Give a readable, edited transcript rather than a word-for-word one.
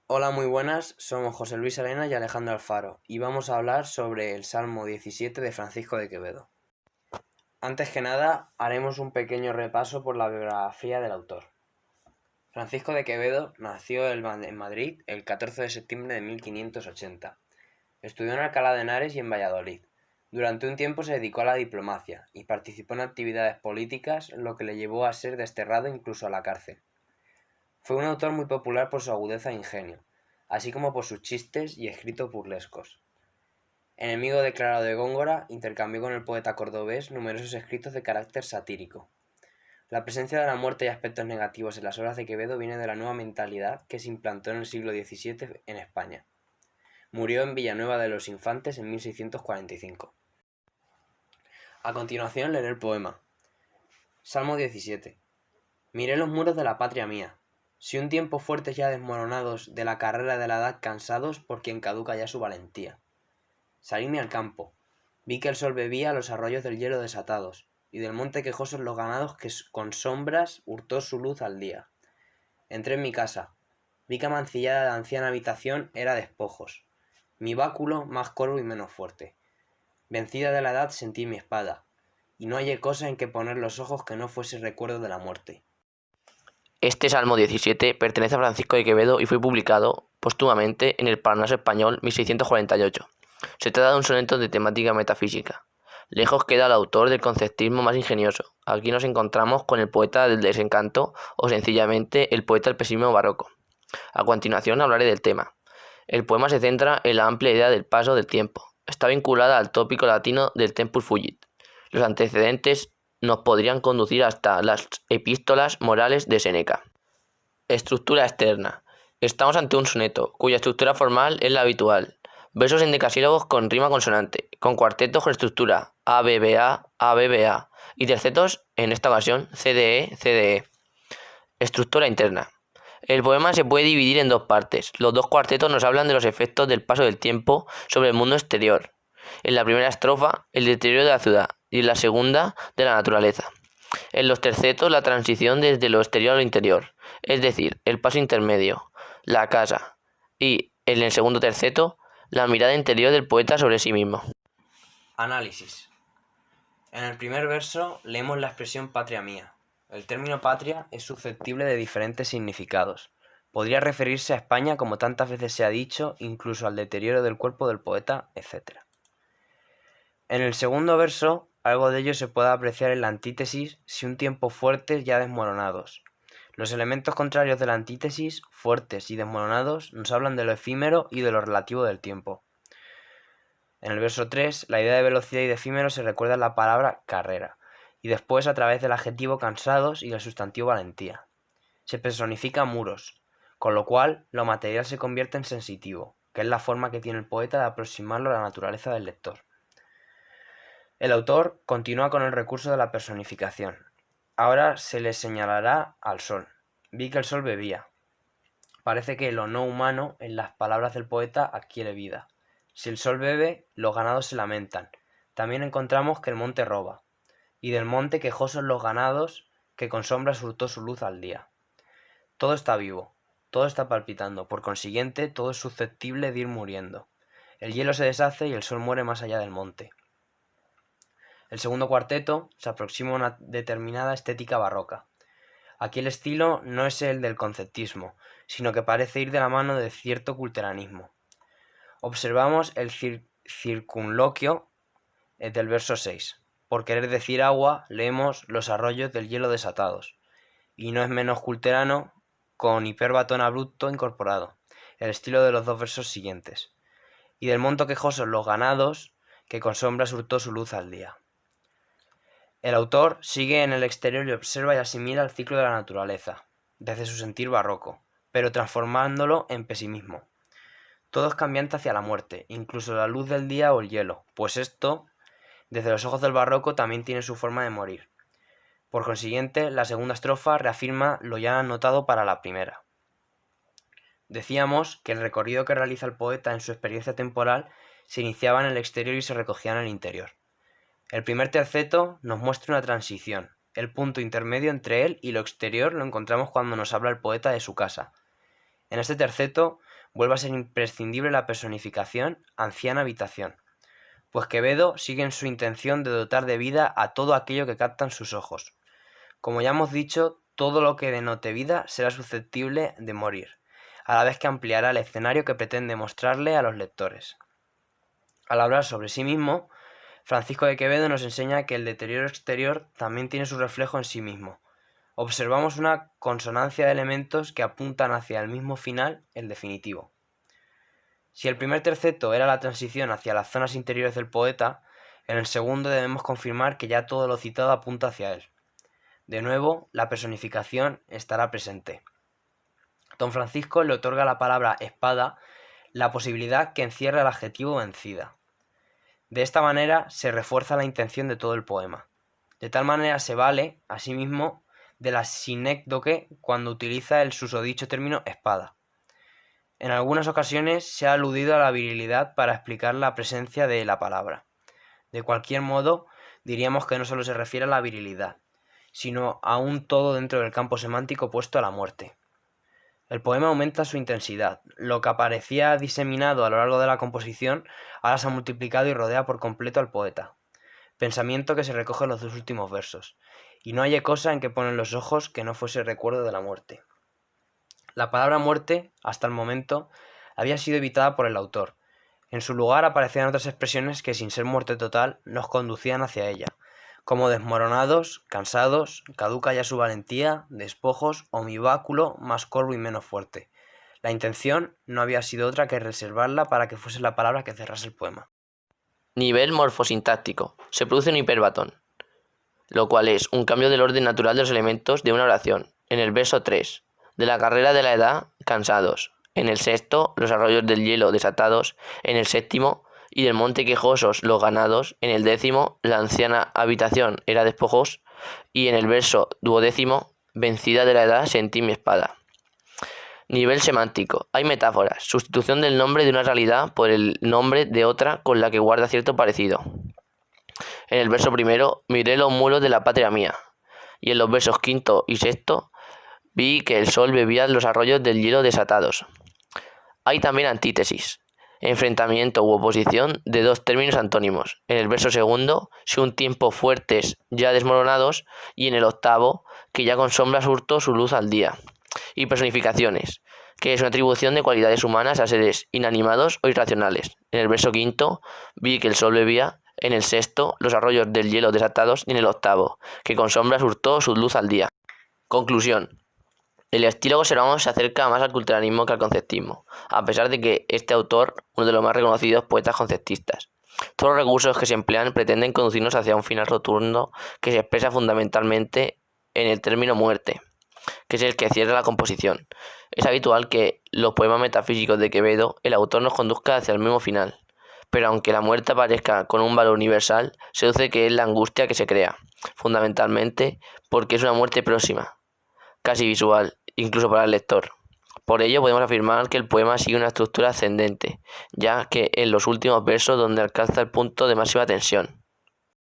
Hola, muy buenas, somos José Luis Arena y Alejandro Alfaro y vamos a hablar sobre el Salmo 17 de Francisco de Quevedo. Antes que nada, haremos un pequeño repaso por la biografía del autor. Francisco de Quevedo nació en Madrid el 14 de septiembre de 1580. Estudió en Alcalá de Henares y en Valladolid. Durante un tiempo se dedicó a la diplomacia y participó en actividades políticas, lo que le llevó a ser desterrado incluso a la cárcel. Fue un autor muy popular por su agudeza e ingenio, así como por sus chistes y escritos burlescos. Enemigo declarado de Góngora, intercambió con el poeta cordobés numerosos escritos de carácter satírico. La presencia de la muerte y aspectos negativos en las obras de Quevedo viene de la nueva mentalidad que se implantó en el siglo XVII en España. Murió en Villanueva de los Infantes en 1645. A continuación leeré el poema. Salmo 17. Miré los muros de la patria mía. Si un tiempo fuertes ya desmoronados, de la carrera de la edad cansados, por quien caduca ya su valentía. Salíme al campo. Vi que el sol bebía los arroyos del hielo desatados, y del monte quejosos los ganados que con sombras hurtó su luz al día. Entré en mi casa. Vi que mancillada de anciana habitación era despojos. Mi báculo más corvo y menos fuerte. Vencida de la edad sentí mi espada, y no hallé cosa en que poner los ojos que no fuese recuerdo de la muerte. Este Salmo 17 pertenece a Francisco de Quevedo y fue publicado póstumamente en el Parnaso Español 1648. Se trata de un soneto de temática metafísica. Lejos queda el autor del conceptismo más ingenioso. Aquí nos encontramos con el poeta del desencanto o sencillamente el poeta del pesimismo barroco. A continuación hablaré del tema. El poema se centra en la amplia idea del paso del tiempo. Está vinculada al tópico latino del tempus fugit. Los antecedentes nos podrían conducir hasta las epístolas morales de Séneca. Estructura externa. Estamos ante un soneto, cuya estructura formal es la habitual. Versos endecasílabos con rima consonante, con cuartetos con estructura ABBA, ABBA y tercetos, en esta ocasión, CDE, CDE. Estructura interna. El poema se puede dividir en dos partes. Los dos cuartetos nos hablan de los efectos del paso del tiempo sobre el mundo exterior. En la primera estrofa, el deterioro de la ciudad, y en la segunda, de la naturaleza. En los tercetos, la transición desde lo exterior a lo interior, es decir, el paso intermedio, la casa, y en el segundo terceto, la mirada interior del poeta sobre sí mismo. Análisis. En el primer verso leemos la expresión patria mía. El término patria es susceptible de diferentes significados. Podría referirse a España como tantas veces se ha dicho, incluso al deterioro del cuerpo del poeta, etc. En el segundo verso, algo de ello se puede apreciar en la antítesis si un tiempo fuertes ya desmoronados. Los elementos contrarios de la antítesis, fuertes y desmoronados, nos hablan de lo efímero y de lo relativo del tiempo. En el verso 3, la idea de velocidad y de efímero se recuerda en la palabra carrera, y después a través del adjetivo cansados y del sustantivo valentía. Se personifica muros, con lo cual lo material se convierte en sensitivo, que es la forma que tiene el poeta de aproximarlo a la naturaleza del lector. El autor continúa con el recurso de la personificación. Ahora se le señalará al sol. Vi que el sol bebía. Parece que lo no humano en las palabras del poeta adquiere vida. Si el sol bebe, los ganados se lamentan. También encontramos que el monte roba, y del monte quejosos los ganados, que con sombras hurtó su luz al día. Todo está vivo, todo está palpitando, por consiguiente todo es susceptible de ir muriendo. El hielo se deshace y el sol muere más allá del monte. El segundo cuarteto se aproxima a una determinada estética barroca. Aquí el estilo no es el del conceptismo, sino que parece ir de la mano de cierto culteranismo. Observamos el circunloquio del verso 6. Por querer decir agua, leemos los arroyos del hielo desatados. Y no es menos culterano, con hiperbatón abrupto incorporado, el estilo de los dos versos siguientes. Y del monto quejosos los ganados, que con sombras hurtó su luz al día. El autor sigue en el exterior y observa y asimila el ciclo de la naturaleza, desde su sentir barroco, pero transformándolo en pesimismo. Todo es cambiante hacia la muerte, incluso la luz del día o el hielo, pues esto, desde los ojos del barroco, también tiene su forma de morir. Por consiguiente, la segunda estrofa reafirma lo ya notado para la primera. Decíamos que el recorrido que realiza el poeta en su experiencia temporal se iniciaba en el exterior y se recogía en el interior. El primer terceto nos muestra una transición. El punto intermedio entre él y lo exterior lo encontramos cuando nos habla el poeta de su casa. En este terceto vuelve a ser imprescindible la personificación anciana habitación, pues Quevedo sigue en su intención de dotar de vida a todo aquello que captan sus ojos. Como ya hemos dicho, todo lo que denote vida será susceptible de morir, a la vez que ampliará el escenario que pretende mostrarle a los lectores. Al hablar sobre sí mismo, Francisco de Quevedo nos enseña que el deterioro exterior también tiene su reflejo en sí mismo. Observamos una consonancia de elementos que apuntan hacia el mismo final, el definitivo. Si el primer terceto era la transición hacia las zonas interiores del poeta, en el segundo debemos confirmar que ya todo lo citado apunta hacia él. De nuevo, la personificación estará presente. Don Francisco le otorga a la palabra espada la posibilidad que encierra el adjetivo vencida. De esta manera se refuerza la intención de todo el poema. De tal manera se vale, asimismo, de la sinécdoque cuando utiliza el susodicho término espada. En algunas ocasiones se ha aludido a la virilidad para explicar la presencia de la palabra. De cualquier modo, diríamos que no solo se refiere a la virilidad, sino a un todo dentro del campo semántico opuesto a la muerte. El poema aumenta su intensidad. Lo que aparecía diseminado a lo largo de la composición ahora se ha multiplicado y rodea por completo al poeta. Pensamiento que se recoge en los dos últimos versos. Y no hallé cosa en que ponen los ojos que no fuese recuerdo de la muerte. La palabra muerte, hasta el momento, había sido evitada por el autor. En su lugar aparecían otras expresiones que, sin ser muerte total, nos conducían hacia ella, como desmoronados, cansados, caduca ya su valentía, despojos o mi báculo más corvo y menos fuerte. La intención no había sido otra que reservarla para que fuese la palabra que cerrase el poema. Nivel morfosintáctico. Se produce un hiperbatón, lo cual es un cambio del orden natural de los elementos de una oración. En el verso 3, de la carrera de la edad, cansados. En el sexto, los arroyos del hielo desatados. En el séptimo, y del monte quejosos los ganados. En el décimo, la anciana habitación era despojos. Y en el verso 12, vencida de la edad, sentí mi espada. Nivel semántico. Hay metáforas. Sustitución del nombre de una realidad por el nombre de otra con la que guarda cierto parecido. En el verso 1, miré los muros de la patria mía. Y en los versos 5 y 6, vi que el sol bebía los arroyos del hielo desatados. Hay también antítesis, enfrentamiento u oposición de dos términos antónimos. En el verso 2, si un tiempo fuertes ya desmoronados, y en el 8, que ya con sombras hurtó su luz al día. Y personificaciones, que es una atribución de cualidades humanas a seres inanimados o irracionales. En el verso 5, vi que el sol bebía. En el 6, los arroyos del hielo desatados. Y en el 8, que con sombras hurtó su luz al día. Conclusión. El estilo que observamos se acerca más al culturalismo que al conceptismo, a pesar de que este autor, uno de los más reconocidos poetas conceptistas. Todos los recursos que se emplean pretenden conducirnos hacia un final rotundo que se expresa fundamentalmente en el término muerte, que es el que cierra la composición. Es habitual que los poemas metafísicos de Quevedo el autor nos conduzca hacia el mismo final, pero aunque la muerte aparezca con un valor universal, se deduce que es la angustia que se crea, fundamentalmente porque es una muerte próxima, casi visual, incluso para el lector. Por ello podemos afirmar que el poema sigue una estructura ascendente, ya que en los últimos versos donde alcanza el punto de máxima tensión.